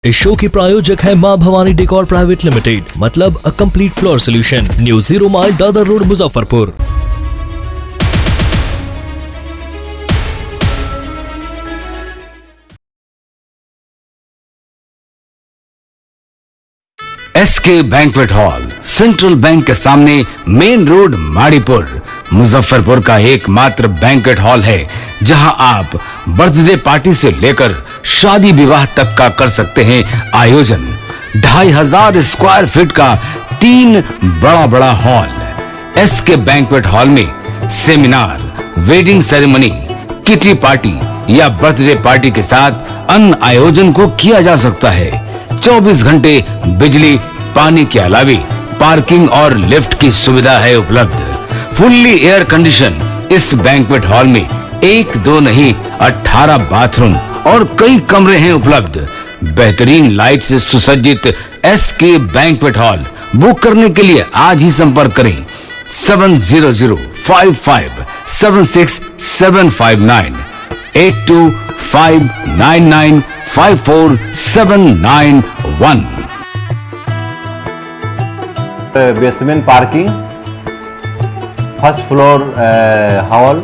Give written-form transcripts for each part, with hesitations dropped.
इस शो की प्रायोजक है मां भवानी डेकोर प्राइवेट लिमिटेड, मतलब a complete floor solution, new 0 mile Dadar road, Muzaffarpur. SK banquet hall, central bank के सामने, मेन रोड, माड़ीपुर, मुजफ्फरपुर का एकमात्र बैंक्वेट हॉल है जहां आप बर्थडे पार्टी से लेकर शादी विवाह तक का कर सकते हैं आयोजन। 2500 स्क्वायर फीट का 3 बड़ा हॉल। एसके बैंक्वेट हॉल में seminar, wedding ceremony, kitty party या बर्थडे पार्टी के साथ अन्य आयोजन को किया जा सकता है। 24 घंटे बिजली पानी के अलावे पार्किंग और लिफ्ट की सुविधा है उपलब्ध। फुल्ली एयर कंडीशन इस बैंक्वेट हॉल में 1, 2 नहीं 18 बाथरूम और कई कमरे हैं उपलब्ध। बेहतरीन लाइट से सुसज्जित एसके बैंक्वेट हॉल बुक करने के लिए आज ही संपर्क करें 7005576759 8259954791। Basement parking, first floor hall,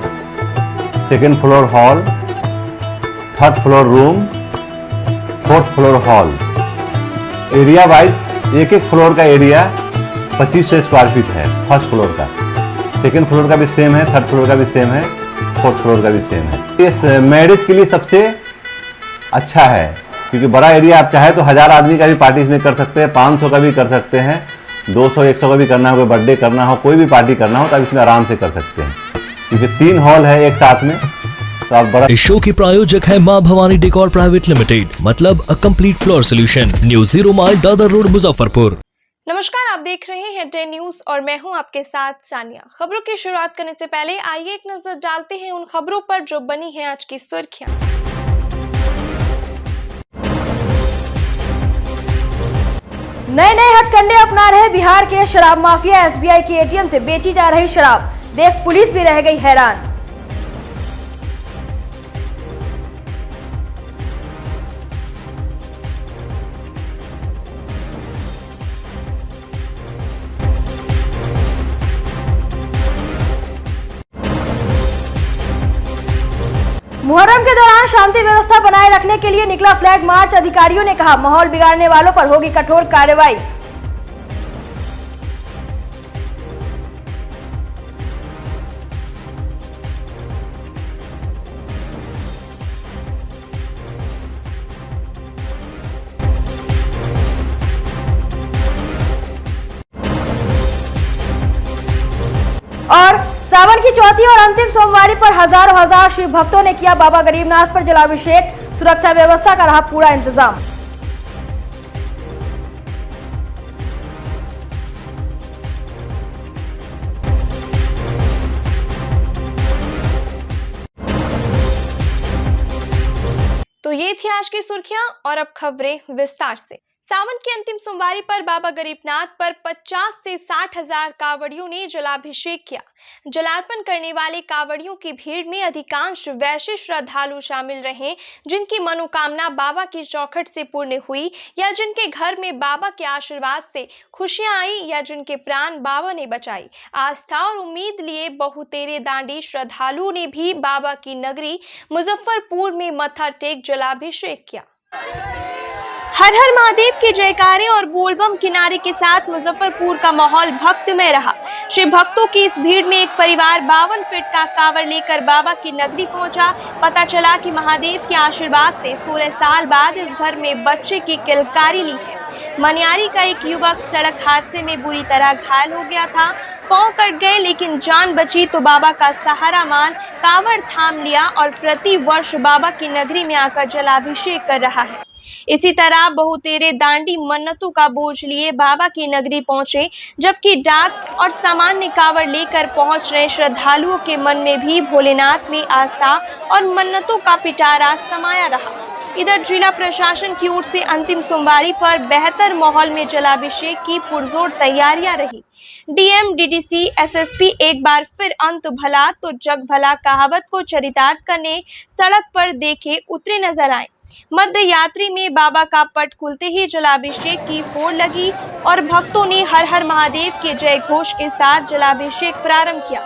second floor hall, third floor room, fourth floor hall. Area wise एक फ्लोर का एरिया 2500 स्क्वायर फीट है। फर्स्ट फ्लोर का, सेकेंड फ्लोर का भी सेम है, थर्ड फ्लोर का भी सेम है, फोर्थ फ्लोर का भी सेम है। इस मैरिज के लिए सबसे अच्छा है क्योंकि बड़ा एरिया, आप चाहे तो 1000 आदमी का भी पार्टी इसमें कर सकते हैं, 500 का भी कर सकते हैं, 200-100 का भी करना हो, कोई बर्थडे करना हो, कोई भी पार्टी करना हो तो आप इसमें आराम से कर सकते हैं क्योंकि 3 हॉल है एक साथ में। तो आप बड़ा इस शो की प्रायोजक है मां भवानी डेकोर प्राइवेट लिमिटेड, मतलब a complete floor solution, new 0 mile Dadar road, Muzaffarpur. नमस्कार, आप देख रहे हैं 10 न्यूज और मैं हूं आपके साथ सानिया। खबरों की शुरुआत करने से पहले आइए एक नजर डालते हैं उन खबरों पर जो बनी हैं आज की सुर्खियां। नए हथकंडे अपना रहे बिहार के शराब माफिया। एसबीआई के एटीएम से बेची जा रही शराब देख पुलिस भी रह गई हैरान। मुहर्रम के दौरान शांति व्यवस्था बनाए रखने के लिए निकला फ्लैग मार्च। अधिकारियों ने कहा माहौल बिगाड़ने वालों पर होगी कठोर कार्रवाई। और सावन की चौथी और अंतिम सोमवारी पर हजार शिव भक्तों ने किया बाबा गरीबनाथ पर जलाभिषेक। सुरक्षा व्यवस्था का रहा पूरा इंतजाम। तो ये थी आज की सुर्खियां और अब खबरें विस्तार से। सावन की अंतिम सोमवारी पर बाबा गरीबनाथ पर 50 से 60 हजार कांवड़ियों ने जलाभिषेक किया। जलार्पण करने वाले कांवड़ियों की भीड़ में अधिकांश वैसे श्रद्धालु शामिल रहे जिनकी मनोकामना बाबा की चौखट से पूर्ण हुई, या जिनके घर में बाबा के आशीर्वाद से खुशियां आई, या जिनके प्राण बाबा ने बचाई। आस्था और उम्मीद लिए बहुतेरे दांडी श्रद्धालुओं ने भी बाबा की नगरी मुजफ्फरपुर में मत्था टेक जलाभिषेक किया। हर हर महादेव के जयकारे और बोलबम किनारे के साथ मुजफ्फरपुर का माहौल भक्तमय रहा। शिव भक्तों की इस भीड़ में एक परिवार 52 फीट का कांवड़ लेकर बाबा की नगरी पहुंचा। पता चला कि महादेव के आशीर्वाद से 16 साल बाद इस घर में बच्चे की किलकारी ली है। मनियारी का एक युवक सड़क हादसे में बुरी तरह घायल हो गया था। पांव कट गए लेकिन जान बची तो बाबा का सहारा मान कांवड़ थाम लिया और प्रति वर्ष बाबा की नगरी में आकर जलाभिषेक कर रहा है। इसी तरह बहुतेरे दांडी मन्नतों का बोझ लिए बाबा की नगरी पहुंचे, जबकि डाक और सामान्य कांवड़ लेकर पहुंच रहे श्रद्धालुओं के मन में भी भोलेनाथ में आस्था और मन्नतों का पिटारा समाया रहा। इधर जिला प्रशासन की ओर से अंतिम सोमवारी पर बेहतर माहौल में जलाभिषेक की पुरजोर तैयारियां रही। डीएम, डीडीसी, एसएसपी एक बार फिर अंत भला तो जग भला कहावत को चरितार्थ करने सड़क पर देखे उतरे नजर आए। मध्य यात्री में बाबा का पट खुलते ही जलाभिषेक की होड़ लगी और भक्तों ने हर हर महादेव के जय घोष के साथ जलाभिषेक प्रारंभ किया।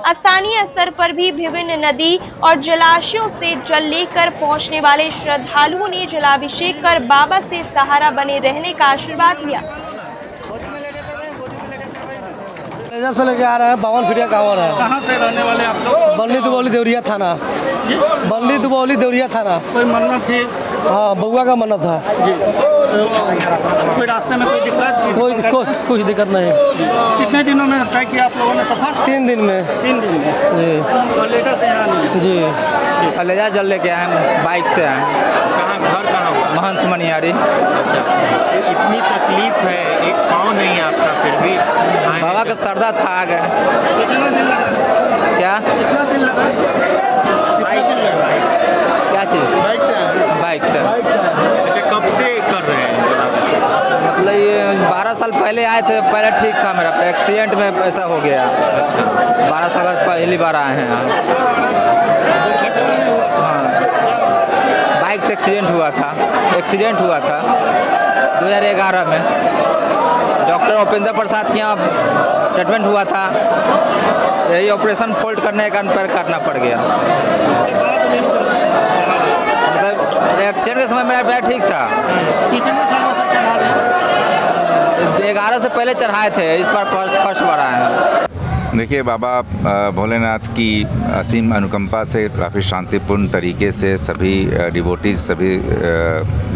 स्थानीय स्तर पर भी विभिन्न नदी और जलाशयों से जल लेकर पहुंचने वाले श्रद्धालुओं ने जलाभिषेक कर बाबा से सहारा बने रहने का आशीर्वाद लिया। से लेके आ रहे हैं 52 फीट का कांवर है। कहाँ से रहने वाले आप लोग? बल्ली दुबौली देवरिया थाना। बल्ली दुबौली देवरिया थाना। कोई मन्नत थी? हाँ, बउआ का मन्नत था जी। कोई रास्ते में कोई दिक्कत? कुछ दिक्कत नहीं। कितने दिनों में तय किया आप लोगों ने सफर? 3 दिन में। 3 दिन में जी। और लेकर से यहाँ नहीं? जी। कलेजा जल लेके आए हैं, बाइक से आए। कहाँ घर कहाँ हुआ? महंत मनियारी। इतनी तकलीफ है, एक पाँव नहीं आपका, फिर भी बाबा का श्रद्धा था, आ गए। कितना दिन लगा? क्या कितना दिन लगा? क्या चीज़? बाइक से आए? बाइक से। अच्छा, कब से कर रहे हैं? मतलब ये 12 साल पहले आए थे, पहले ठीक था मेरा, एक्सीडेंट में ऐसा हो गया। 12 साल बाद पहली बार आए हैं यहाँ। हाँ, बाइक से एक्सीडेंट हुआ था 2011 में। डॉक्टर उपेंद्र प्रसाद के यहाँ ट्रीटमेंट हुआ था, यही ऑपरेशन फोल्ड करने के कारण पैर काटना पड़ गया। मतलब एक्सीडेंट के समय मेरा पैर ठीक था। कितने सालों से चढ़ा रहे हैं? 11 से पहले चढ़ाए थे, इस बार फर्स्ट बार आए हैं। देखिए, बाबा भोलेनाथ की असीम अनुकंपा से काफ़ी शांतिपूर्ण तरीके से सभी डिवोटीज, सभी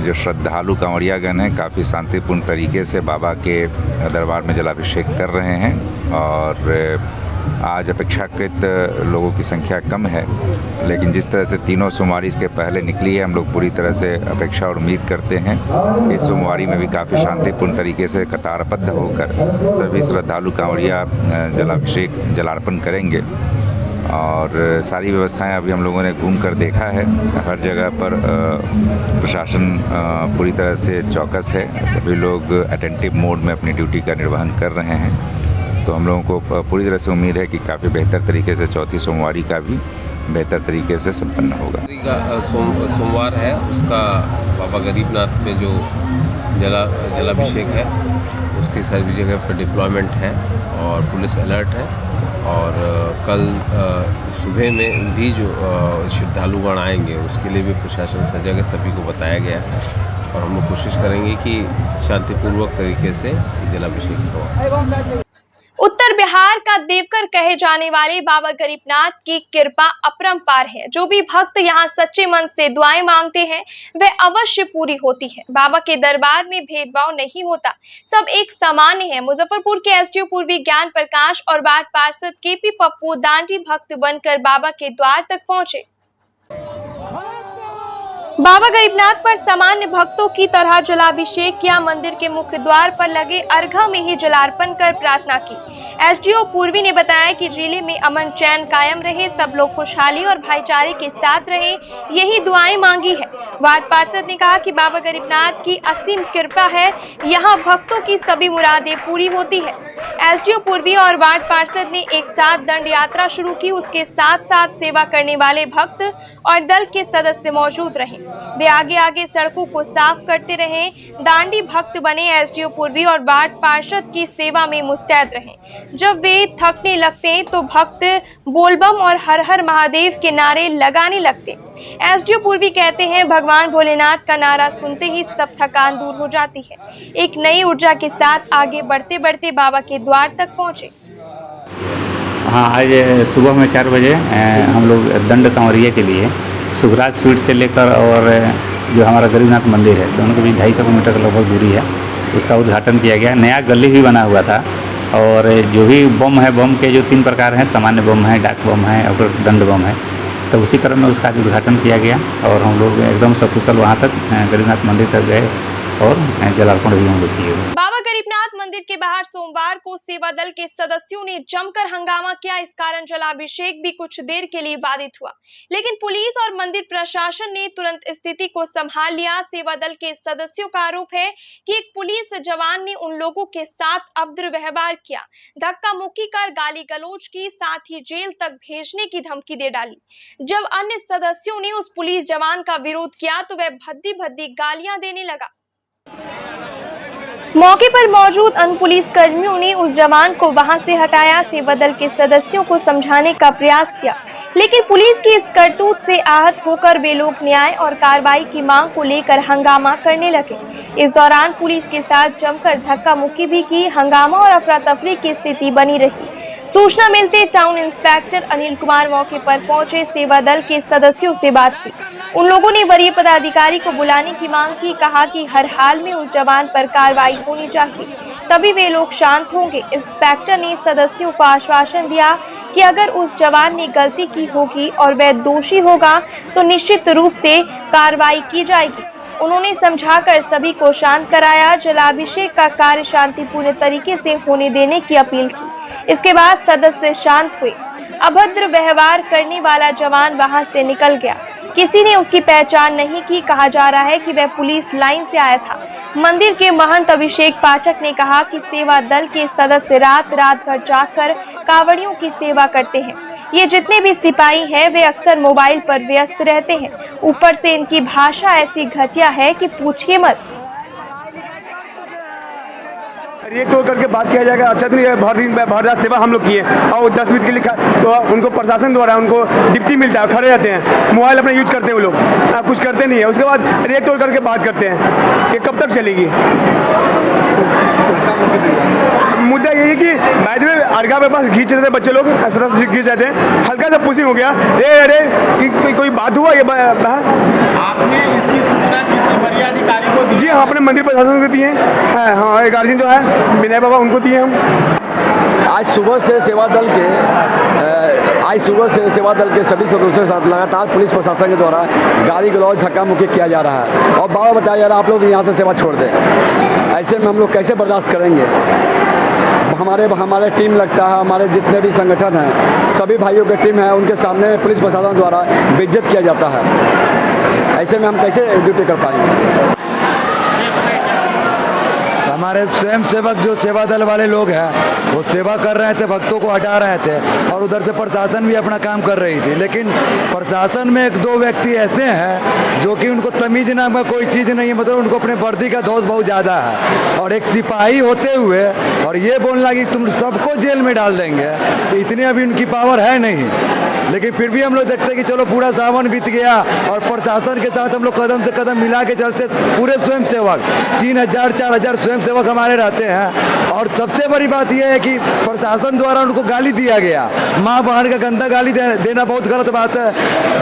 जो श्रद्धालु कांवड़ियागण हैं, काफ़ी शांतिपूर्ण तरीके से बाबा के दरबार में जलाभिषेक कर रहे हैं। और आज अपेक्षाकृत लोगों की संख्या कम है, लेकिन जिस तरह से तीनों सोमवारी इसके पहले निकली है, हम लोग पूरी तरह से अपेक्षा और उम्मीद करते हैं इस सोमवारी में भी काफ़ी शांतिपूर्ण तरीके से कतारबद्ध होकर सभी श्रद्धालु कांवड़िया जलाभिषेक जलार्पण करेंगे। और सारी व्यवस्थाएं अभी हम लोगों ने घूम कर देखा है, हर जगह पर प्रशासन पूरी तरह से चौकस है, सभी लोग अटेंटिव मोड में अपनी ड्यूटी का निर्वहन कर रहे हैं। तो हम लोगों को पूरी तरह से उम्मीद है कि काफ़ी बेहतर तरीके से चौथी सोमवारी का भी बेहतर तरीके से संपन्न होगा। सोमवार है, उसका बाबा गरीबनाथ में जो जलाभिषेक है, उसकी सभी जगह पर डिप्लॉयमेंट है और पुलिस अलर्ट है। और कल सुबह में भी जो श्रद्धालुगण आएंगे, उसके लिए भी प्रशासन सजग है, सभी को बताया गया है। और हम लोग कोशिश करेंगे कि शांतिपूर्वक तरीके से जलाभिषेक हो। उत्तर बिहार का देवकर कहे जाने वाले बाबा गरीबनाथ की कृपा अपरंपार है। जो भी भक्त यहाँ सच्चे मन से दुआएं मांगते हैं, वह अवश्य पूरी होती है। बाबा के दरबार में भेदभाव नहीं होता, सब एक समान है। मुजफ्फरपुर के एसडीओ पूर्वी ज्ञान प्रकाश और वार्ड पार्षद केपी पप्पू दांडी भक्त बनकर बाबा के द्वार तक पहुंचे। बाबा गरीबनाथ पर सामान्य भक्तों की तरह जलाभिषेक किया, मंदिर के मुख्य द्वार पर लगे अर्घा में ही जलार्पण कर प्रार्थना की। एसडीओ पूर्वी ने बताया कि जिले में अमन चैन कायम रहे, सब लोग खुशहाली और भाईचारे के साथ रहे, यही दुआएं मांगी है। वार्ड पार्षद ने कहा कि बाबा गरीबनाथ की असीम कृपा है, यहाँ भक्तों की सभी मुरादें पूरी होती है। एसडीओ पूर्वी और वार्ड पार्षद ने एक साथ दंड यात्रा शुरू की, उसके साथ साथ सेवा करने वाले भक्त और दल के सदस्य मौजूद रहे, वे आगे आगे सड़कों को साफ करते रहे। दांडी भक्त बने एसडीओ पूर्वी और वार्ड पार्षद की सेवा में मुस्तैद रहे। जब वे थकने लगते तो भक्त बोलबम और हर हर महादेव के नारे लगाने लगते। एसडीओ पूर्वी कहते हैं, भगवान भोलेनाथ का नारा सुनते ही सब थकान दूर हो जाती है। एक नई ऊर्जा के साथ आगे बढ़ते बढ़ते बाबा के द्वार तक पहुंचे। हाँ, आज सुबह में 4 बजे हम लोग दंड कांवरिया के लिए सुखराज स्वीट से लेकर और जो हमारा गरीबनाथ मंदिर है, दोनों के बीच 250 मीटर का लगभग दूरी है, उसका उद्घाटन किया गया। नया गली भी बना हुआ था और जो भी बम है, बम के जो 3 प्रकार हैं, सामान्य बम है, डाक बम है और दंड बम है, तो उसी क्रम में उसका उद्घाटन किया गया और हम लोग एकदम सकुशल वहाँ तक गरीबनाथ मंदिर तक गए और जलार्पण भी हम लोग किए। बाबा गरीबनाथ मंदिर के बाहर सोमवार को सेवा दल के सदस्यों ने जमकर हंगामा किया। इस कारण जलाभिषेक भी कुछ देर के लिए बाधित हुआ, लेकिन पुलिस और मंदिर प्रशासन ने तुरंत स्थिति को संभाल लिया। सेवा दल के सदस्यों का आरोप है कि एक पुलिस जवान ने उन लोगों के साथ अभद्र व्यवहार किया, धक्का मुक्की कर गाली गलौज की, साथ ही जेल तक भेजने की धमकी दे डाली। जब अन्य सदस्यों ने उस पुलिस जवान का विरोध किया तो वह भद्दी भद्दी गालियां देने लगा। मौके पर मौजूद अन्य पुलिस कर्मियों ने उस जवान को वहां से हटाया, सेवा दल के सदस्यों को समझाने का प्रयास किया, लेकिन पुलिस की इस करतूत से आहत होकर वे लोग न्याय और कार्रवाई की मांग को लेकर हंगामा करने लगे। इस दौरान पुलिस के साथ जमकर धक्का मुक्की भी की। हंगामा और अफरा तफरी की स्थिति बनी रही। सूचना मिलते टाउन इंस्पेक्टर अनिल कुमार मौके पर पहुंचे, सेवा दल के सदस्यों से बात की। उन लोगों ने वरीय पदाधिकारी को बुलाने की मांग की, कहा कि हर हाल में उस जवान पर कार्रवाई होनी चाहिए, तभी वे लोग शांत होंगे। इंस्पेक्टर ने सदस्यों को आश्वासन दिया कि अगर उस जवान ने गलती की होगी और वह दोषी होगा तो निश्चित रूप से कार्रवाई की जाएगी। उन्होंने समझाकर सभी को शांत कराया, जलाभिषेक का कार्य शांतिपूर्ण तरीके से होने देने की अपील की। इसके बाद सदस्य शांत हुए। अभद्र व्यवहार करने वाला जवान वहां से निकल गया। किसी ने उसकी पहचान नहीं की। कहा जा रहा है कि वह पुलिस लाइन से आया था। मंदिर के महंत अभिषेक पाठक ने कहा कि सेवा दल के सदस्य रात भर जागकर कांवड़ियों की सेवा करते हैं। ये जितने भी सिपाही हैं वे अक्सर मोबाइल पर व्यस्त रहते हैं। ऊपर से इनकी भाषा ऐसी घटिया है कि पूछिए मत। एक तो करके बात किया जाएगा, अच्छा तो नहीं, भर रात सेवा हम लोग किए और 10 मिनट के लिए तो उनको प्रशासन द्वारा उनको डिप्टी मिलता है, खड़े रहते हैं, मोबाइल अपना यूज करते हैं वो लोग, कुछ करते नहीं है। उसके बाद रेत तोड़ करके बात करते हैं, ये कब तक चलेगी? मुद्दा यही है कि बाद में अर्गा के पास खींच रहे थे बच्चे लोग, खींच रहे थे, हल्का सा पुशिंग हो गया। अरे कोई बात हुआ? ये आपने इसकी सूचना किसी वरीय अधिकारी को दी? जी हाँ, अपने मंदिर प्रशासन को दिए हैं। हाँ, गार्जियन जो है विनय बाबा, उनको दिए हम। आज सुबह से सेवा दल के सभी सदस्यों के साथ लगातार पुलिस प्रशासन के द्वारा गाली गलौज धक्का मुक्की किया जा रहा है और बाबा बताया जा रहा है आप लोग यहाँ से सेवा छोड़ दें। ऐसे में हम लोग कैसे बर्दाश्त करेंगे? हमारे टीम लगता है, हमारे जितने भी संगठन हैं सभी भाइयों की टीम है, उनके सामने पुलिस प्रशासन द्वारा बेइज्जत किया जाता है। ऐसे में हम कैसे ड्यूटी कर पाएंगे? हमारे स्वयं सेवक जो सेवा दल वाले लोग हैं वो सेवा कर रहे थे, भक्तों को हटा रहे थे और उधर से प्रशासन भी अपना काम कर रही थी, लेकिन प्रशासन में 1-2 व्यक्ति ऐसे हैं जो कि उनको तमीज नाम का कोई चीज़ नहीं है, मतलब उनको अपने वर्दी का दोष बहुत ज़्यादा है। और एक सिपाही होते हुए और ये बोलना कि तुम सबको जेल में डाल देंगे, तो इतनी अभी उनकी पावर है नहीं। लेकिन फिर भी हम लोग देखते हैं कि चलो पूरा सावन बीत गया और प्रशासन के साथ हम लोग कदम से कदम मिला के चलते। पूरे स्वयं सेवक 3000-4000 स्वयं सेवक हमारे रहते हैं और सबसे बड़ी बात यह है कि प्रशासन द्वारा उनको गाली दिया गया। माँ बहन का गंदा गाली देना बहुत गलत बात है।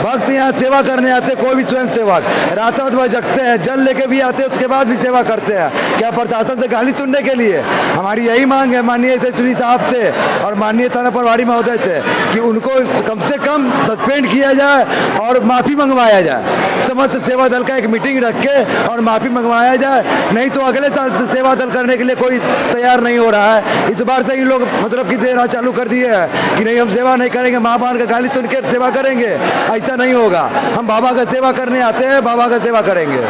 भक्त यहाँ सेवा करने आते, कोई भी स्वयं सेवक रात भर जगते हैं, जल लेके भी आते हैं, उसके बाद भी सेवा करते हैं। क्या प्रशासन से गाली सुनने के लिए? हमारी यही मांग है माननीय सेक्रेटरी साहब से और माननीय थाना प्रभारी महोदय से कि उनको कम से कम सस्पेंड किया जाए और माफ़ी मंगवाया जाए। समस्त सेवा दल का एक मीटिंग रख के और माफ़ी मंगवाया जाए, नहीं तो अगले साल से सेवा दल करने के लिए कोई तैयार नहीं हो रहा है। इस बार से ही लोग मतलब कि देना चालू कर दिए है कि नहीं हम सेवा नहीं करेंगे, माँ बहन का गाली सुन के सेवा करेंगे, ऐसा नहीं होगा। हम बाबा का सेवा करने आते हैं, बाबा का सेवा करेंगे।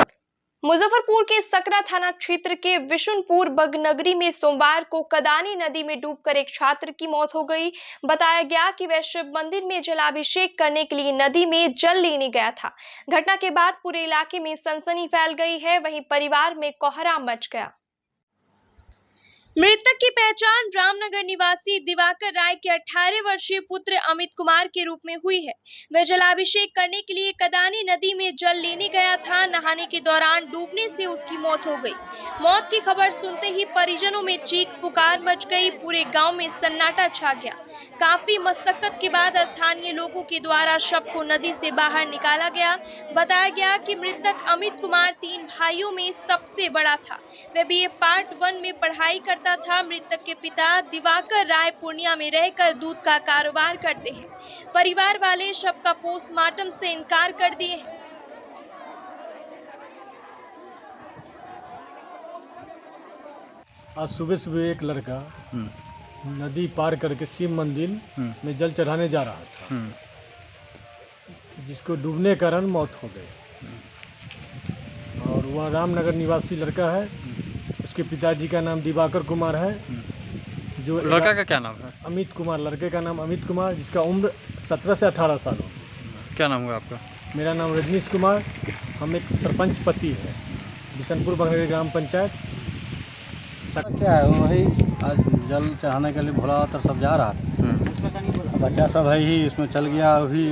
मुजफ्फरपुर के सकरा थाना क्षेत्र के विशुनपुर बगनगरी में सोमवार को कदानी नदी में डूबकर एक छात्र की मौत हो गई। बताया गया कि वह शिव मंदिर में जलाभिषेक करने के लिए नदी में जल लेने गया था। घटना के बाद पूरे इलाके में सनसनी फैल गई है, वहीं परिवार में कोहराम मच गया। मृतक की पहचान रामनगर निवासी दिवाकर राय के 18 वर्षीय पुत्र अमित कुमार के रूप में हुई है। वह जलाभिषेक करने के लिए कदानी नदी में जल लेने गया था। नहाने के दौरान डूबने से उसकी मौत हो गई। मौत की खबर सुनते ही परिजनों में चीख पुकार मच गई। पूरे गांव में सन्नाटा छा गया। काफी मशक्कत के बाद स्थानीय लोगों के द्वारा शव को नदी से बाहर निकाला गया। बताया गया कि मृतक अमित कुमार 3 भाइयों में सबसे बड़ा था। वह BA पार्ट 1 में पढ़ाई करता था। मृतक के पिता दिवाकर राय पूर्णिया में रहकर दूध का कारोबार करते हैं। परिवार वाले शव का पोस्टमार्टम से इनकार कर दिए हैं। आज सुबह सुबह एक लड़का नदी पार करके शिव मंदिर में जल चढ़ाने जा रहा था, जिसको डूबने के कारण मौत हो गई। और वह रामनगर निवासी लड़का है। उसके पिताजी का नाम दिवाकर कुमार है। जो लड़का का क्या नाम है? अमित कुमार। लड़के का नाम अमित कुमार, जिसका उम्र 17 से 18 साल हो। क्या नाम हुआ आपका? मेरा नाम रजनीश कुमार। हम एक सरपंच पति है, बिशनपुर बंगरेड़ी ग्राम पंचायत। क्या है, वही आज जल चढ़ाने के लिए भोला तर सब जा रहा था। बच्चा सब है ही इसमें चल गया। अभी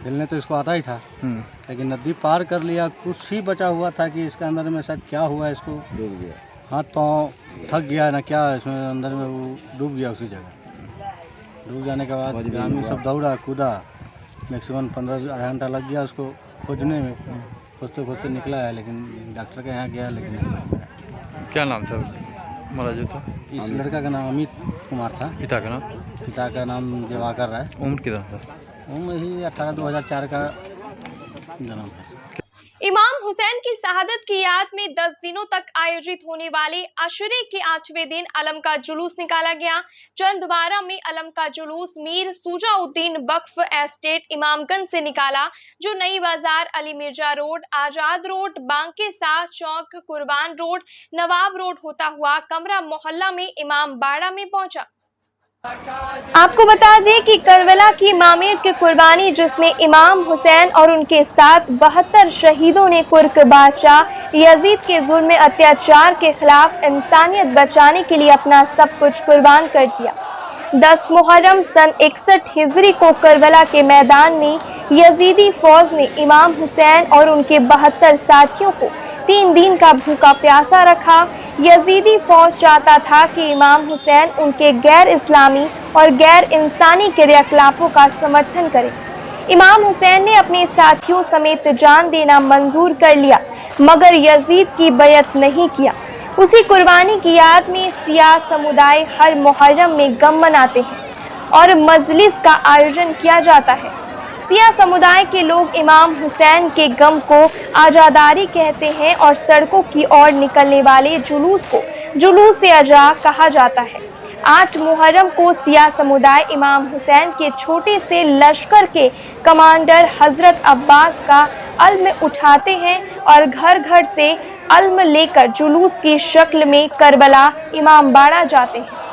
हिलने तो इसको आता ही था, लेकिन नदी पार कर लिया। कुछ ही बचा हुआ था कि इसके अंदर में शायद क्या हुआ, इसको डूब गया। हाथ पाँव थक गया ना क्या, इसमें अंदर में वो डूब गया। उसी जगह डूब जाने के बाद ग्रामीण सब दौड़ा कूदा। मैक्सिमम 15 आधा घंटा लग गया उसको खोजने में। खोजते खोजते निकला है, लेकिन डॉक्टर के यहाँ गया लेकिन नहीं बच पाया। क्या नाम था मरा जो था? इस लड़का का नाम अमित कुमार था। पिता का नाम? पिता का नाम दिवाकर है। उम्र कितना था? उम्र ही 18 2004 का जन्म है। इमाम हुसैन की शहादत की याद में 10 दिनों तक आयोजित होने वाले अशरे के 8वें दिन अलम का जुलूस निकाला गया। चंदवारा में अलम का जुलूस मीर सुजाउद्दीन वक्फ एस्टेट इमामगंज से निकाला, जो नई बाजार, अली मिर्जा रोड, आजाद रोड, बांके शाह चौक, कुर्बान रोड, नवाब रोड होता हुआ कमरा मोहल्ला में इमाम बाड़ा में पहुंचा। आपको बता दें कि करबला की मामीर की कुर्बानी, जिसमें इमाम हुसैन और उनके साथ 72 शहीदों ने कुर्क बादशाह यजीद के जुल्म में अत्याचार के खिलाफ इंसानियत बचाने के लिए अपना सब कुछ कुर्बान कर दिया। 10 मुहर्रम सन 61 हिजरी को करबला के मैदान में यजीदी फौज ने इमाम हुसैन और उनके 72 साथियों को 3 दिन का भूखा प्यासा रखा। यजीदी फौज चाहता था कि इमाम हुसैन उनके गैर इस्लामी और गैर इंसानी क्रियाकलापों का समर्थन करें। इमाम हुसैन ने अपने साथियों समेत जान देना मंजूर कर लिया, मगर यजीद की बैयत नहीं किया। उसी कुर्बानी की याद में सिया समुदाय हर मुहर्रम में गम मनाते हैं और मजलिस का आयोजन किया जाता है। सिया समुदाय के लोग इमाम हुसैन के गम को आज़ादारी कहते हैं और सड़कों की ओर निकलने वाले जुलूस को जुलूस अजा कहा जाता है। 8 मुहर्रम को सिया समुदाय इमाम हुसैन के छोटे से लश्कर के कमांडर हजरत अब्बास का अल्म उठाते हैं और घर घर से अल्म लेकर जुलूस की शक्ल में करबला इमाम बाड़ा जाते हैं।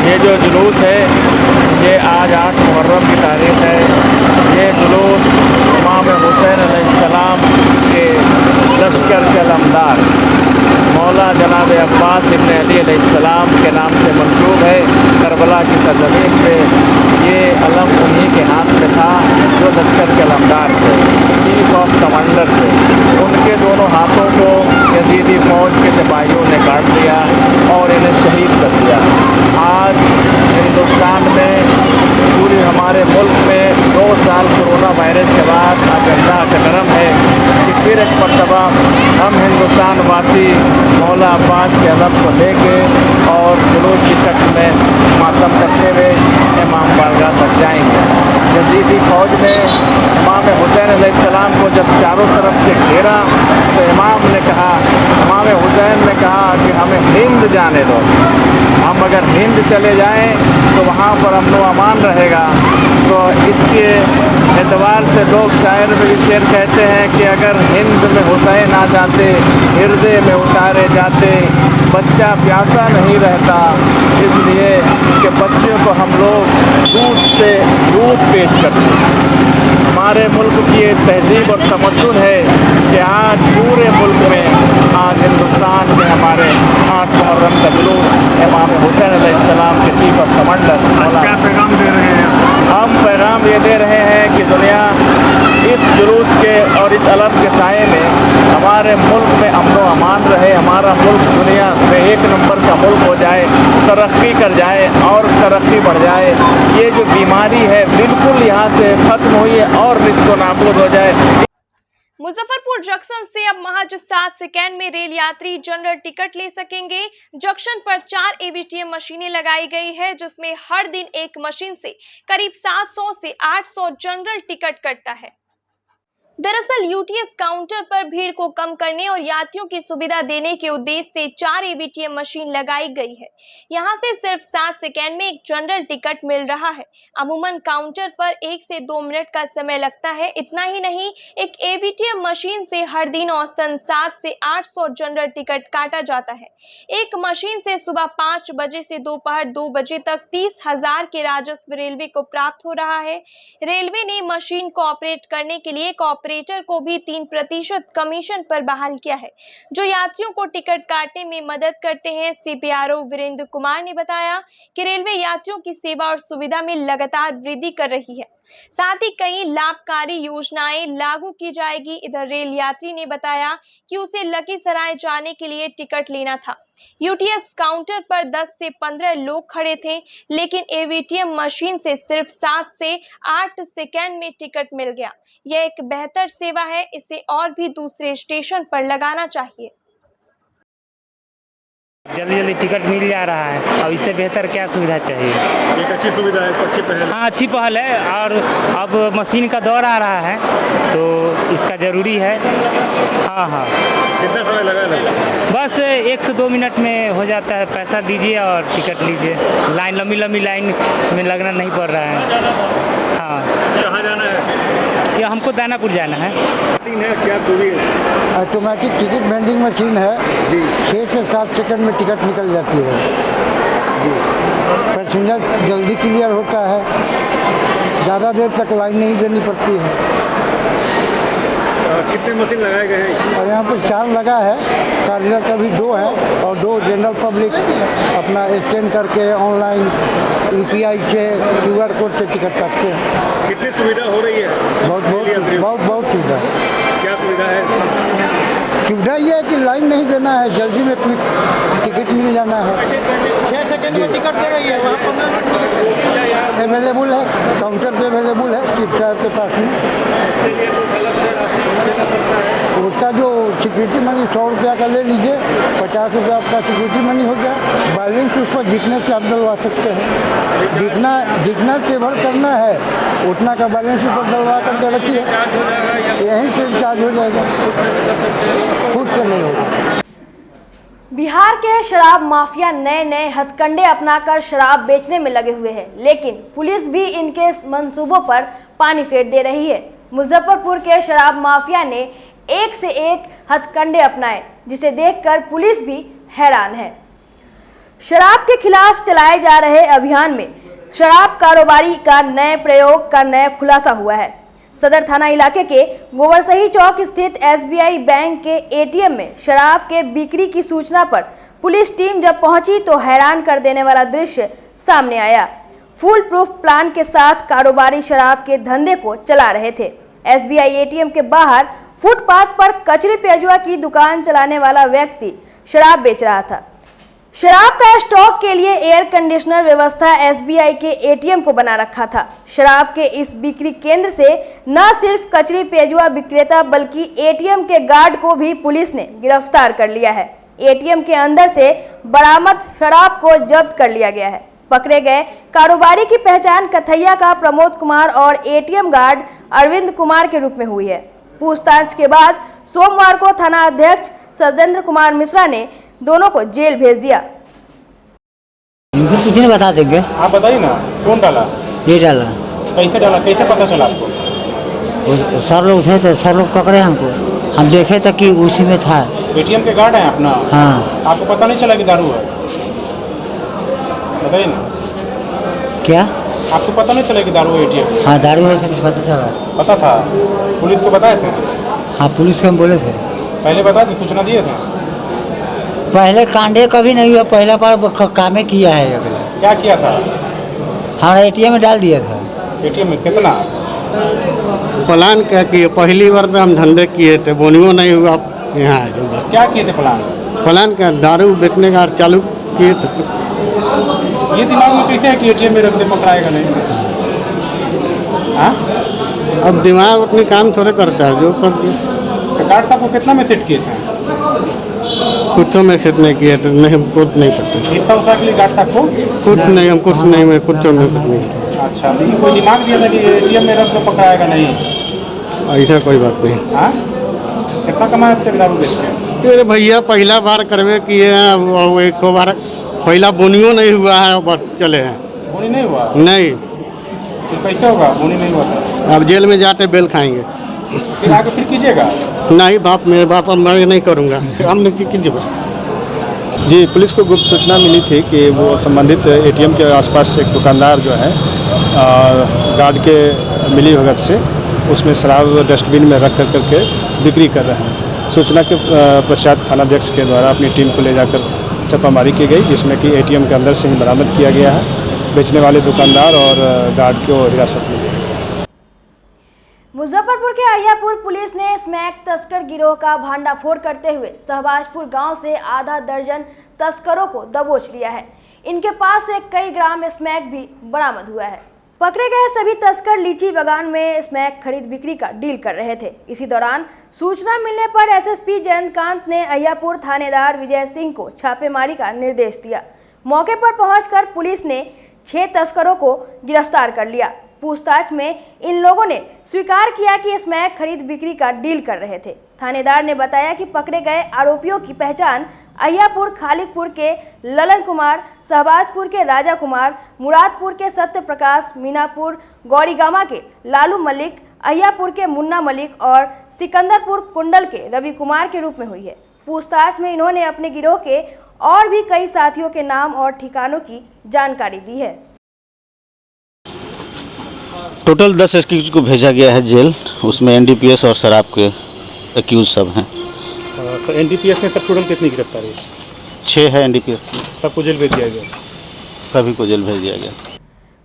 ये जो जुलूस है ये आज 8 मुहर्रम की तारीख है। ये जुलूस इमाम हुसैन अलैहिस्सलाम के लश्कर के अलमदार मौला जनाब अब्बास इब्न अली अलैहिस्सलाम के नाम से मंसूब है। करबला की सरजमीन पे ये अलम उन्हीं के हाथ में था जो लश्कर के अलमदार थे, चीफ ऑफ कमांडर थे। उनके दोनों हाथों को यजीदी फौज के सिपाहियों ने काट दिया और इन्हें शहीद कर दिया। आज हिंदुस्तान में पूरी हमारे मुल्क में 2 साल कोरोना वायरस के बाद आज अल्लाह का करम है कि फिर एक मरतबा हम हिंदुस्तान वासी मौला अब्बास के अलम को लेके और जुलूस की शक्ल में मातम करते हुए इमाम बारगाह तक जाएंगे। यजीदी फौज ने इमाम हुसैन अलैहिस्सलाम को जब चारों तरफ से घेरा तो इमाम हुसैन ने कहा कि हमें हिंद जाने दो। हम अगर हिंद चले जाएं तो वहाँ पर अमन व अमान रहेगा। तो इसके एतबार से लोग शायर में भी शेर कहते हैं कि अगर हिंद में हुसैन आ जाते, हृदय में उतारे जाते, बच्चा प्यासा नहीं रहता। इसलिए कि बच्चों को हम लोग दूध से दूध पेश करते हैं। हमारे मुल्क की ये तहजीब और तमद्दुन है कि आज पूरे मुल्क में, आज हिंदुस्तान में हमारे 8 मुहर्रम का जुलूस इमाम हुसैन अलैहिस्सलाम के चीफ ऑफ कमांडर। क्या पैगाम दे रहे हैं? हम पैगाम ये दे रहे हैं कि दुनिया इस जुलूस के और इस अलम के साए में हमारे मुल्क में अमन व अमान रहे। हमारा मुल्क दुनिया में 1 नंबर का मुल्क हो जाए, तरक्की कर जाए और तरक्की बढ़ जाए। ये जो बीमारी है बिल्कुल यहाँ से ख़त्म हुई है और रिस्क नाबूद हो जाए। मुजफ्फरपुर जंक्शन से अब महज 7 सेकेंड में रेल यात्री जनरल टिकट ले सकेंगे। जंक्शन पर 4 AVTM मशीनें लगाई गई है, जिसमें हर दिन एक मशीन से करीब 700 से 800 जनरल टिकट कटता है। दरअसल UTS काउंटर पर भीड़ को कम करने और यात्रियों की सुविधा देने के उद्देश्य से 4 AVTM मशीन लगाई गई है। यहां से सिर्फ 7 सेकेंड में एक जनरल टिकट मिल रहा है। अमूमन काउंटर पर 1 से 2 मिनट का समय लगता है। इतना ही नहीं, एक AVTM मशीन से हर दिन औसतन 7 से 800 जनरल टिकट काटा जाता है। एक मशीन से सुबह 5 बजे से दोपहर 2 बजे तक 30,000 के राजस्व रेलवे को प्राप्त हो रहा है। रेलवे ने मशीन को ऑपरेट करने के लिए ऑपरेटर को भी 3% कमीशन पर बहाल किया है, जो यात्रियों को टिकट काटने में मदद करते हैं। CPRO वीरेंद्र कुमार ने बताया कि रेलवे यात्रियों की सेवा और सुविधा में लगातार वृद्धि कर रही है, साथ ही कई लाभकारी योजनाएं लागू की जाएगी। इधर रेल यात्री ने बताया कि उसे लखीसराय जाने के लिए टिकट लेना था। UTS काउंटर पर 10 से 15 लोग खड़े थे, लेकिन AVTM मशीन से सिर्फ 7 से 8 सेकेंड में टिकट मिल गया। यह एक बेहतर सेवा है, इसे और भी दूसरे स्टेशन पर लगाना चाहिए। जल्दी जल्दी टिकट मिल जा रहा है, अब इससे बेहतर क्या सुविधा चाहिए। एक अच्छी सुविधा है, अच्छी पहल। हाँ, अच्छी पहल है, और अब मशीन का दौर आ रहा है तो इसका ज़रूरी है। हाँ। कितना समय लगा? बस 1 से 2 मिनट में हो जाता है। पैसा दीजिए और टिकट लीजिए। लंबी लाइन में लगना नहीं पड़ रहा है। हाँ। कहाँ जाना है? या हमको दानापुर जाना है। मशीन है, क्या दूरी है? ऑटोमेटिक टिकट वेंडिंग मशीन है जी। 6 से 7 सेकंड में टिकट निकल जाती है जी। पैसेंजर जल्दी क्लियर होता है, ज़्यादा देर तक लाइन नहीं देनी पड़ती है। कितने मशीन लगाए गए हैं? और यहाँ पर 4 लगा है, कार्यरत अभी 2 है, और 2 जनरल पब्लिक अपना स्कैन करके ऑनलाइन UPI से QR कोड से टिकट काटते हैं। कितनी सुविधा हो रही है? बहुत सुविधा। क्या सुविधा है? सुविधा ये है कि लाइन नहीं देना है, जल्दी में टिकट मिल जाना है। 6 सेकंड में टिकट दे रही है, वहाँ 15 मिनट अवेलेबल है, काउंटर पे अवेलेबल है, चिप के पास में। उसका जो सिक्योरिटी मनी 100 रुपया का ले लीजिए, 50 रुपया आपका सिक्योरिटी मनी हो गया। बैलेंस उस पर जितने से आप डलवा सकते हैं, जितना सेवर करना है उतना का बैलेंस ऊपर डलवा करके रखिए, यहीं से चार्ज हो जाएगा, खुद से नहीं होगा। बिहार के शराब माफिया नए हथकंडे अपनाकर शराब बेचने में लगे हुए हैं, लेकिन पुलिस भी इनके मंसूबों पर पानी फेर दे रही है। मुजफ्फरपुर के शराब माफिया ने एक से एक हथकंडे अपनाए, जिसे देखकर पुलिस भी हैरान है। शराब के खिलाफ चलाए जा रहे अभियान में शराब कारोबारी का नए प्रयोग का नया खुलासा हुआ है। सदर थाना इलाके के गोवरसही चौक स्थित SBI बैंक के ATM में शराब के बिक्री की सूचना पर पुलिस टीम जब पहुंची तो हैरान कर देने वाला दृश्य सामने आया। फुल प्रूफ प्लान के साथ कारोबारी शराब के धंधे को चला रहे थे। SBI ATM के बाहर फुटपाथ पर कचरी पेजुआ की दुकान चलाने वाला व्यक्ति शराब बेच रहा था। शराब का स्टॉक के लिए एयर कंडीशनर व्यवस्था SBI के ATM को बना रखा था। शराब के इस बिक्री केंद्र से न सिर्फ कचरी पेजुआ विक्रेता बल्कि ATM के गार्ड को भी पुलिस ने गिरफ्तार कर लिया है। ATM के अंदर से बरामद शराब को जब्त कर लिया गया है। पकड़े गए कारोबारी की पहचान कथैया का प्रमोद कुमार और ATM गार्ड अरविंद कुमार के रूप में हुई है। पूछताछ के बाद सोमवार को थाना अध्यक्ष सजेंद्र कुमार मिश्रा ने दोनों को जेल भेज दिया। मुझे कुछ नहीं बता देंगे। आप बताइए ना, कौन डाला? ये डाला। कैसे डाला, कैसे पता चला आपको? सर लोग थे तो सर लोग पकड़े हमको, हम देखे तक कि उसी में था। ATM के गार्ड हैं अपना? हाँ। आपको पता नहीं चला कि दारू है? बताइए ना। क्या आपको पता नहीं चला कि दारू है ATM? हाँ, दारू है, सब पता चला। पता था? पुलिस को बताए थे? हाँ, पुलिस को हम बोले थे। पहले बता दी, सूचना दिए थे? पहले कांडे कभी नहीं हुआ, पहला बार कामे किया है। अगला क्या किया था? हाँ, ATM में डाल दिया था। ATM में कितना? प्लान क्या किए? पहली बार में हम धंधे किए थे, बोनियो नहीं हुआ। यहाँ क्या किए थे प्लान? प्लान क्या, दारू बेचने का चालू किए थे। ये दिमाग में कैसे है कि ATM में रख दे, पकड़ाएगा नहीं? हाँ? अब दिमाग उतनी काम थोड़े करता है, जो कर गार्ड साहब को कितना में सेट किए थे? कुछ में सेट नहीं किया तो नहीं, हम कुछ नहीं पता। इतना उठा के लिए गार्ड साहब को कुछ नहीं, हम कुछ नहीं, मैं कुछ में सेट नहीं। अच्छा, लेकिन कोई दिमाग दिया था कि एटीएम में रख के पकड़ाएगा नहीं? ऐसा कोई बात नहीं। हाँ, कितना कमाए थे दारू बेच के? अरे भैया पहला बार करवे किए हैं, वो एक बार पहला बोनियो नहीं हुआ है, बस चले हैं। बोनी नहीं हुआ? नहीं। तो कैसे होगा? बोनी नहीं हुआ था? अब जेल में जाते बेल खाएंगे। फिर आगे फिर कीजिएगा? नहीं बाप, मेरे बाप अब मैं नहीं करूँगा, हम नहीं कीजिए बस। जी, पुलिस को गुप्त सूचना मिली थी कि वो संबंधित एटीएम के आसपास एक दुकानदार जो है गार्ड के मिली भगत से उसमें शराब डस्टबिन में रख करके बिक्री कर रहे हैं। सूचना के पश्चात थानाध्यक्ष के द्वारा अपनी टीम को ले जाकर छापामारी की गई, जिसमें कि एटीएम के अंदर से ही बरामद किया गया है। बेचने वाले दुकानदार और गार्ड को हिरासत में लिया। मुजफ्फरपुर के अहियापुर पुलिस ने स्मैक तस्कर गिरोह का भांडाफोड़ करते हुए सहबाजपुर गांव से आधा दर्जन तस्करों को दबोच लिया है। इनके पास से कई ग्राम स्मैक भी बरामद हुआ है। पकड़े गए सभी तस्कर लीची बागान में स्मैक खरीद बिक्री का डील कर रहे थे। इसी दौरान सूचना मिलने पर एसएसपी जयंतकांत ने अहियापुर थानेदार विजय सिंह को छापेमारी का निर्देश दिया। मौके पर पहुंचकर पुलिस ने 6 तस्करों को गिरफ्तार कर लिया। पूछताछ में इन लोगों ने स्वीकार किया कि स्मैक खरीद बिक्री का डील कर रहे थे। थानेदार ने बताया कि पकड़े गए आरोपियों की पहचान अहियापुर खालिकपुर के ललन कुमार, सहबाजपुर के राजा कुमार, मुरादपुर के सत्य प्रकाश, मीनापुर गौरीगामा के लालू मलिक, अहियापुर के मुन्ना मलिक और सिकंदरपुर कुंडल के रवि कुमार के रूप में हुई है। पूछताछ में इन्होंने अपने गिरोह के और भी कई साथियों के नाम और ठिकानों की जानकारी दी है। टोटल 10 एक्यूज को भेजा गया है जेल, उसमें एनडीपीएस और शराब के एक्यूज सब हैं। तो एनडीपीएस में सब टोटल कितनी गिरफ्तारी है? 6 है एनडीपीएस। सबको जेल भेज दिया गया? सभी को जेल भेज दिया गया।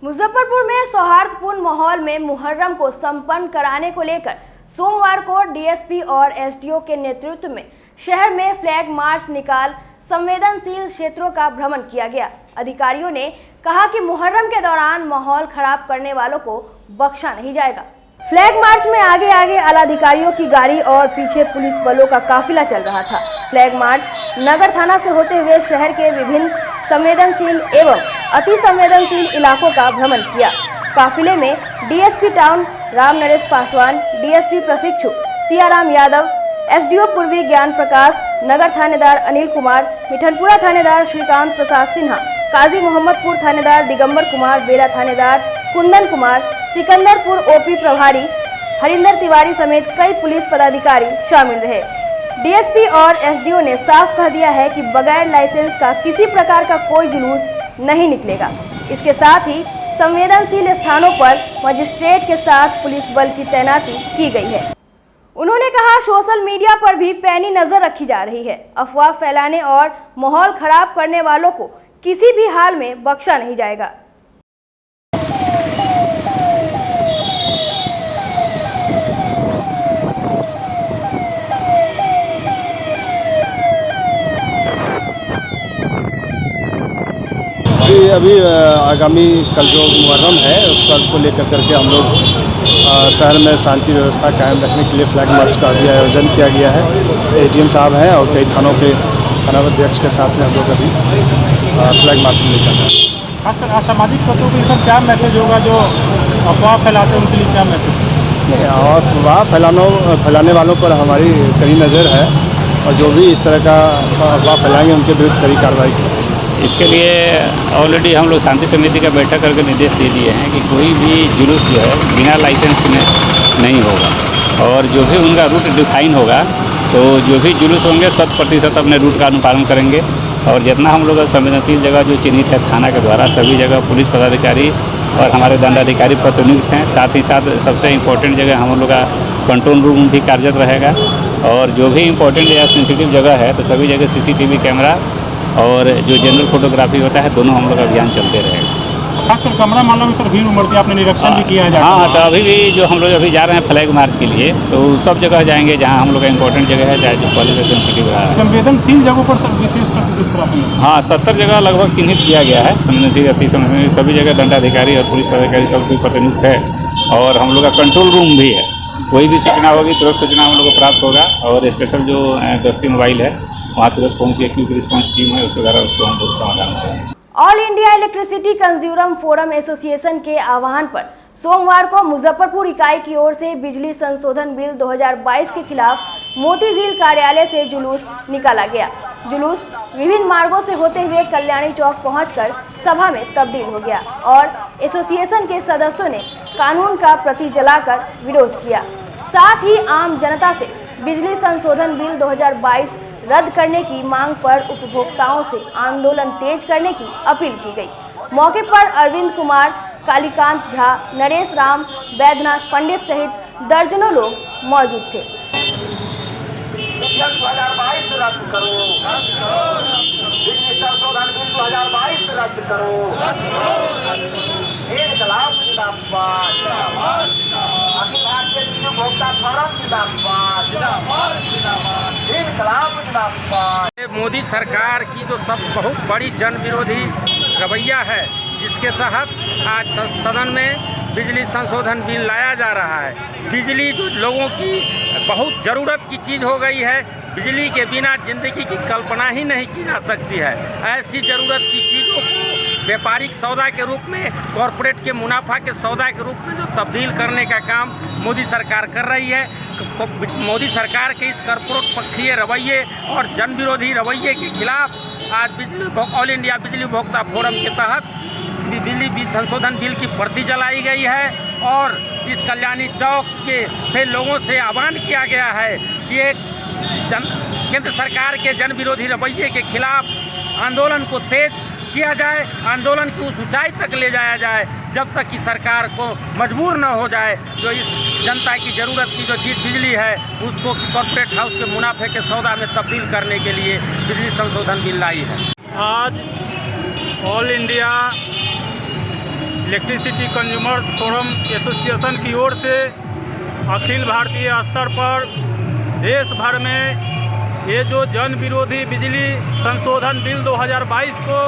मुजफ्फरपुर में सौहार्दपूर्ण माहौल में मुहर्रम को संपन्न कराने को लेकर सोमवार को डीएसपी और एसडीओ के नेतृत्व में शहर में फ्लैग मार्च निकाल संवेदनशील क्षेत्रों का भ्रमण किया गया। अधिकारियों ने कहा कि मुहर्रम के दौरान माहौल खराब करने वालों को बख्शा नहीं जाएगा। फ्लैग मार्च में आगे आगे आलाधिकारियों की गाड़ी और पीछे पुलिस बलों का काफिला चल रहा था। फ्लैग मार्च नगर थाना से होते हुए शहर के विभिन्न संवेदनशील एवं अति संवेदनशील इलाकों का भ्रमण किया। काफिले में DSP town Ram Naresh Paswan, DSP प्रशिक्षु सियाराम यादव, एसडीओ पूर्वी ज्ञान प्रकाश, नगर थानेदार अनिल कुमार, मिठनपुरा थानेदार श्रीकांत प्रसाद सिन्हा, काजी मोहम्मदपुर थानेदार दिगंबर कुमार, बेला थानेदार कुंदन कुमार, सिकंदरपुर ओपी प्रभारी हरिंदर तिवारी समेत कई पुलिस पदाधिकारी शामिल रहे। डीएसपी और एसडीओ ने साफ कह दिया है कि बगैर लाइसेंस का किसी प्रकार का कोई जुलूस नहीं निकलेगा। इसके साथ ही संवेदनशील स्थानों पर मजिस्ट्रेट के साथ पुलिस बल की तैनाती की गई है। उन्होंने कहा सोशल मीडिया पर भी पैनी नजर रखी जा रही है। अफवाह फैलाने और माहौल खराब करने वालों को किसी भी हाल में बख्शा नहीं जाएगा। अभी आगामी कल जो मुहर्रम है उस पर को लेकर करके हम लोग शहर में शांति व्यवस्था कायम रखने के लिए फ्लैग मार्च का भी आयोजन किया गया है। एडीएम साहब हैं और कई थानों के थानाध्यक्ष के साथ में हम लोग अभी फ्लैग मार्च में निकल रहे हैं। खासकर असामाजिक तत्वों के ऊपर क्या मैसेज होगा जो अफवाह फैलाते हैं, उनके लिए क्या मैसेज? और अफवाह फैलाने वालों पर हमारी कड़ी नज़र है और जो भी इस तरह का अफवाह फैलाएंगे उनके विरुद्ध कड़ी कार्रवाई की। इसके लिए ऑलरेडी हम लोग शांति समिति का बैठक करके निर्देश दे दिए हैं कि कोई भी जुलूस जो है बिना लाइसेंस के नहीं होगा और जो भी उनका रूट डिफाइन होगा तो जो भी जुलूस होंगे 100% अपने रूट का अनुपालन करेंगे। और जितना हम लोग संवेदनशील जगह जो चिन्हित है थाना के द्वारा सभी जगह पुलिस पदाधिकारी और हमारे दंडाधिकारी प्रतिनियुक्त हैं। साथ ही साथ सबसे इम्पोर्टेंट जगह हम लोग का कंट्रोल रूम भी कार्यरत रहेगा और जो भी इम्पोर्टेंट या सेंसिटिव जगह है तो सभी जगह CCTV कैमरा और जो जनरल फोटोग्राफी होता है दोनों हम लोग अभियान चलते रहेगा। खासकर कमरा मामला में सर भीड़ उमड़ती है, आपने निरीक्षण भी किया है? हाँ, तो अभी भी जो हम लोग अभी जा रहे हैं फ्लैग मार्च के लिए तो सब जगह जाएंगे जहाँ हम लोग का इम्पोर्टेंट जगह है चाहे जो पुलिस सेंसिटिव रहा है। संवेदनशील जगहों पर विशेष हाँ 70 जगह लगभग चिन्हित किया गया है। संवेदनशील अति संवेदनशील सभी जगह दंडाधिकारी और पुलिस पदाधिकारी सब कोई प्रतिनियुक्त है और हम लोग का कंट्रोल रूम भी है कोई भी सूचना होगी तुरंत सूचना हम लोग को प्राप्त होगा और स्पेशल जो गश्ती मोबाइल है वहाँ तुरंत पहुँच के क्विक रिस्पांस टीम है उसके द्वारा उसको हम लोग समाधान करेंगे। All India electricity consumer forum association के आह्वान पर सोमवार को मुजफ्फरपुर इकाई की ओर से बिजली संशोधन बिल 2022 के खिलाफ मोती झील कार्यालय से जुलूस निकाला गया। जुलूस विभिन्न मार्गों से होते हुए कल्याणी चौक पहुंचकर सभा में तब्दील हो गया और एसोसिएशन के सदस्यों ने कानून का प्रति जलाकर विरोध किया। साथ ही आम जनता से बिजली संशोधन बिल 2022 रद्द करने की मांग पर उपभोक्ताओं से आंदोलन तेज करने की अपील की गई। मौके पर अरविंद कुमार, कालीकांत झा, नरेश राम, वैद्यनाथ पंडित सहित दर्जनों लोग मौजूद थे। 2022 रद्द करो, बिजली संशोधन बिल 2022 रद्द करो, इनकलाब जिंदाबाद, अखिल भारतीय बिजली उपभोक्ता फोरम जिंदाबाद, इनकलाब जिंदाबाद। मोदी सरकार की जो सब बहुत बड़ी जन विरोधी रवैया है, जिसके तहत आज सदन में बिजली संशोधन बिल लाया जा रहा है। बिजली जो लोगों की बहुत ज़रूरत की चीज़ हो गई है, बिजली के बिना ज़िंदगी की कल्पना ही नहीं की जा सकती है। ऐसी ज़रूरत की चीज़ों को व्यापारिक सौदा के रूप में, कॉरपोरेट के मुनाफा के सौदा के रूप में जो तब्दील करने का काम मोदी सरकार कर रही है, मोदी सरकार के इस कॉरपोरेट पक्षीय रवैये और जन विरोधी रवैये के खिलाफ आज ऑल इंडिया बिजली उपभोक्ता फोरम के तहत बिजली संशोधन बिल की प्रति जलाई गई है और इस कल्याणी चौक से लोगों से आह्वान किया गया है कि एक केंद्र सरकार के जन विरोधी रवैये के खिलाफ आंदोलन को तेज किया जाए, आंदोलन की उस ऊंचाई तक ले जाया जाए जब तक कि सरकार को मजबूर न हो जाए जो इस जनता की ज़रूरत की जो चीज़ बिजली है उसको कॉर्पोरेट हाउस के मुनाफे के सौदा में तब्दील करने के लिए बिजली संशोधन बिल लाई है। आज all India electricity consumers forum association की ओर से अखिल भारतीय स्तर पर देश भर में ये जो जन विरोधी बिजली संशोधन बिल 2022 को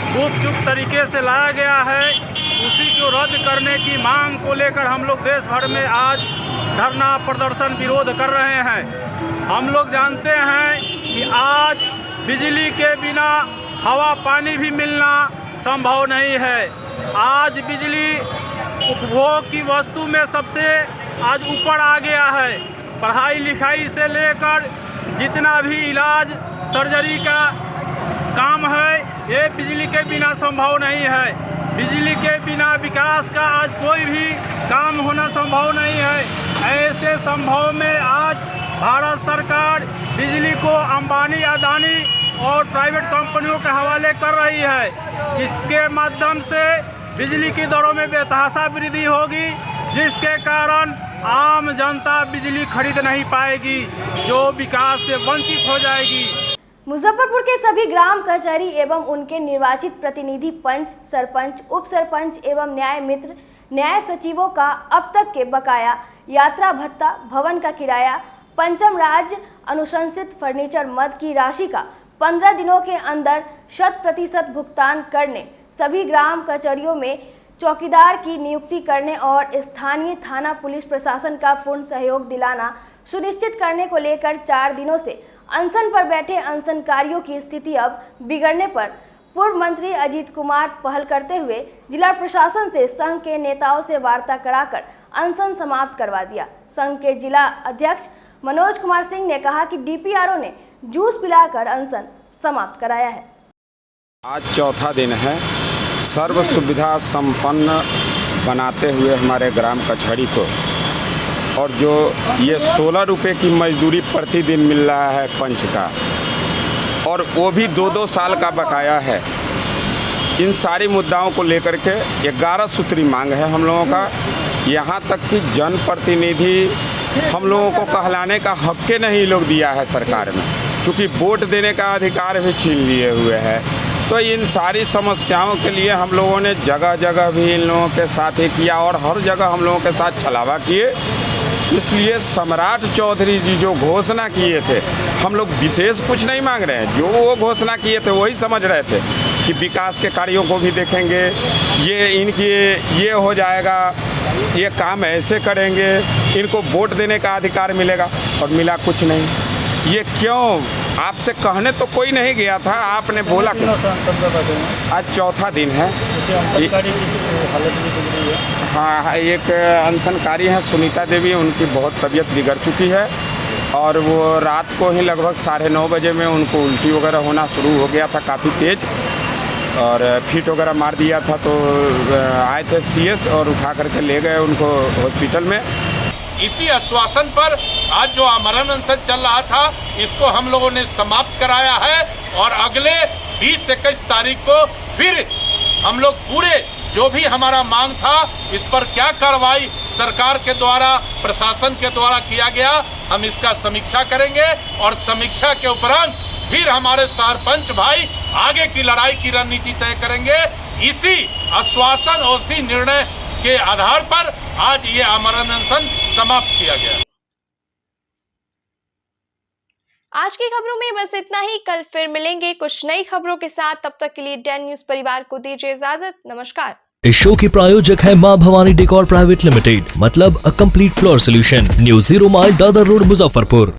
गुपचुप तरीके से लाया गया है, उसी को रद्द करने की मांग को लेकर हम लोग देश भर में आज धरना प्रदर्शन विरोध कर रहे हैं। हम लोग जानते हैं कि आज बिजली के बिना हवा पानी भी मिलना संभव नहीं है। आज बिजली उपभोग की वस्तु में सबसे आज ऊपर आ गया है। पढ़ाई लिखाई से लेकर जितना भी इलाज सर्जरी का काम है ये बिजली के बिना संभव नहीं है। बिजली के बिना विकास का आज कोई भी काम होना संभव नहीं है। ऐसे संभव में आज भारत सरकार बिजली को अंबानी, अदानी और प्राइवेट कंपनियों के हवाले कर रही है। इसके माध्यम से बिजली की दरों में बेतहाशा वृद्धि होगी, जिसके कारण आम जनता बिजली खरीद नहीं पाएगी, जो विकास से वंचित हो जाएगी। मुजफ्फरपुर के सभी ग्राम कचहरी एवं उनके निर्वाचित प्रतिनिधि पंच, सरपंच, उप सरपंच एवं न्याय मित्र, न्याय सचिवों का अब तक के बकाया यात्रा भत्ता, भवन का किराया, पंचम राज्य अनुशंसित फर्नीचर मद की राशि का 15 दिनों के अंदर 100% भुगतान करने, सभी ग्राम कचहरियों में चौकीदार की नियुक्ति करने और स्थानीय थाना पुलिस प्रशासन का पूर्ण सहयोग दिलाना सुनिश्चित करने को लेकर 4 दिनों से अनशन पर बैठे अनशनकारियों की स्थिति अब बिगड़ने पर पूर्व मंत्री अजीत कुमार पहल करते हुए जिला प्रशासन से संघ के नेताओं से वार्ता कराकर अनशन समाप्त करवा दिया। संघ के जिला अध्यक्ष मनोज कुमार सिंह ने कहा कि डीपीआरओ ने जूस पिलाकर अनशन समाप्त कराया है। आज चौथा दिन है। सर्व सुविधा संपन्न बनाते हुए हमारे ग्राम कचहरी को, और जो ये 16 रुपये की मजदूरी प्रतिदिन मिल रहा है पंच का, और वो भी 2-2 साल का बकाया है। इन सारी मुद्दाओं को लेकर के 11 सूत्री मांग है हम लोगों का। यहाँ तक कि जनप्रतिनिधि हम लोगों को कहलाने का हक नहीं लोग दिया है सरकार में, क्योंकि वोट देने का अधिकार भी छीन लिए हुए है। तो इन सारी समस्याओं के लिए हम लोगों ने जगह जगह भी इन लोगों के साथ ही किया और हर जगह हम लोगों के साथ छलावा किए। इसलिए सम्राट चौधरी जी जो घोषणा किए थे, हम लोग विशेष कुछ नहीं मांग रहे हैं, जो वो घोषणा किए थे वही समझ रहे थे कि विकास के कार्यों को भी देखेंगे, ये इनकी ये हो जाएगा, ये काम ऐसे करेंगे, इनको वोट देने का अधिकार मिलेगा, और मिला कुछ नहीं। ये क्यों? आपसे कहने तो कोई नहीं गया था, आपने बोला कि आज चौथा दिन है। हाँ, एक अनशनकारी हैं सुनीता देवी, उनकी बहुत तबीयत बिगड़ चुकी है और वो रात को ही लगभग 9:30 बजे में उनको उल्टी वगैरह होना शुरू हो गया था काफ़ी तेज़, और फिट वगैरह मार दिया था। तो आए थे सीएस और उठा करके ले गए उनको हॉस्पिटल में। इसी आश्वासन पर आज जो आमरण अनशन चल रहा था, इसको हम लोगों ने समाप्त कराया है और अगले 20 से 21 तारीख को फिर हम लोग पूरे जो भी हमारा मांग था, इस पर क्या कार्रवाई सरकार के द्वारा, प्रशासन के द्वारा किया गया, हम इसका समीक्षा करेंगे और समीक्षा के उपरांत फिर हमारे सरपंच भाई आगे की लड़ाई की रणनीति तय करेंगे। इसी आश्वासन और इसी निर्णय के आधार पर आज ये आमरण अनशन समाप्त किया गया। आज की खबरों में बस इतना ही। कल फिर मिलेंगे कुछ नई खबरों के साथ। तब तक के लिए डैन न्यूज परिवार को दीजिए इजाजत। नमस्कार। इस शो के प्रायोजक है मां भवानी डेकोर प्राइवेट लिमिटेड, मतलब a complete floor solution, new 0 mile Dadar road, Muzaffarpur.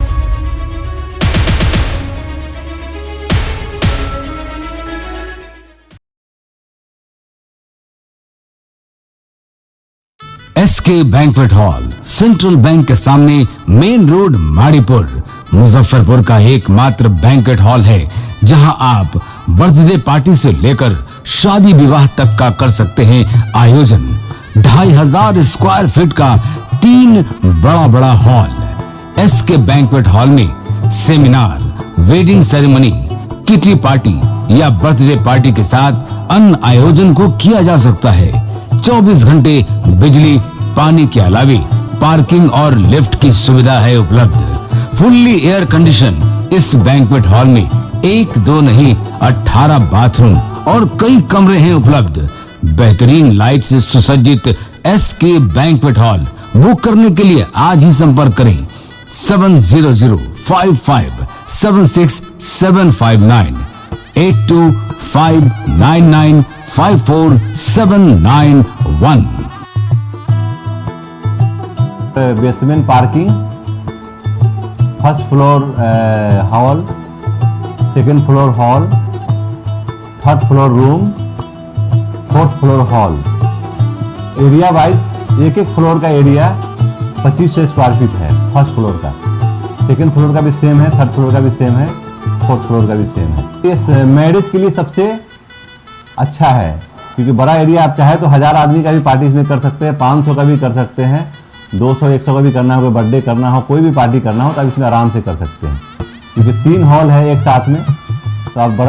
SK banquet hall, central bank के सामने, मेन रोड, माड़ीपुर, मुजफ्फरपुर का एकमात्र बैंक्वेट हॉल है जहां आप बर्थडे पार्टी से लेकर शादी विवाह तक का कर सकते हैं आयोजन। 2500 स्क्वायर फीट का 3 बड़ा हॉल। एसके बैंक्वेट हॉल में seminar, wedding ceremony, kitty party या बर्थडे पार्टी के साथ अन्य आयोजन को किया जा सकता है। 24 घंटे बिजली पानी के अलावे पार्किंग और लिफ्ट की सुविधा है उपलब्ध। फुल्ली एयर कंडीशन इस बैंक्वेट हॉल में 1, 2 नहीं 18 बाथरूम और कई कमरे हैं उपलब्ध। बेहतरीन लाइट से सुसज्जित एसके बैंक्वेट हॉल बुक करने के लिए आज ही संपर्क करें 7005576759 8259954791। Basement parking, first floor hall, second floor hall, third floor room, fourth floor hall. Area wise एक फ्लोर का एरिया 2500 स्क्वायर फीट है फर्स्ट फ्लोर का, सेकंड फ्लोर का भी सेम है, थर्ड फ्लोर का भी सेम है, फोर्थ फ्लोर का भी सेम है। इस मैरिज के लिए सबसे अच्छा है क्योंकि बड़ा एरिया, आप चाहे तो 1000 आदमी का भी पार्टी इसमें कर सकते हैं, 500 का भी कर सकते हैं, 200-100 का भी करना हो, कोई बर्थडे करना हो, कोई भी पार्टी करना हो तो आप इसमें आराम से कर सकते हैं क्योंकि 3 हॉल है एक साथ में, तो आप बड़ा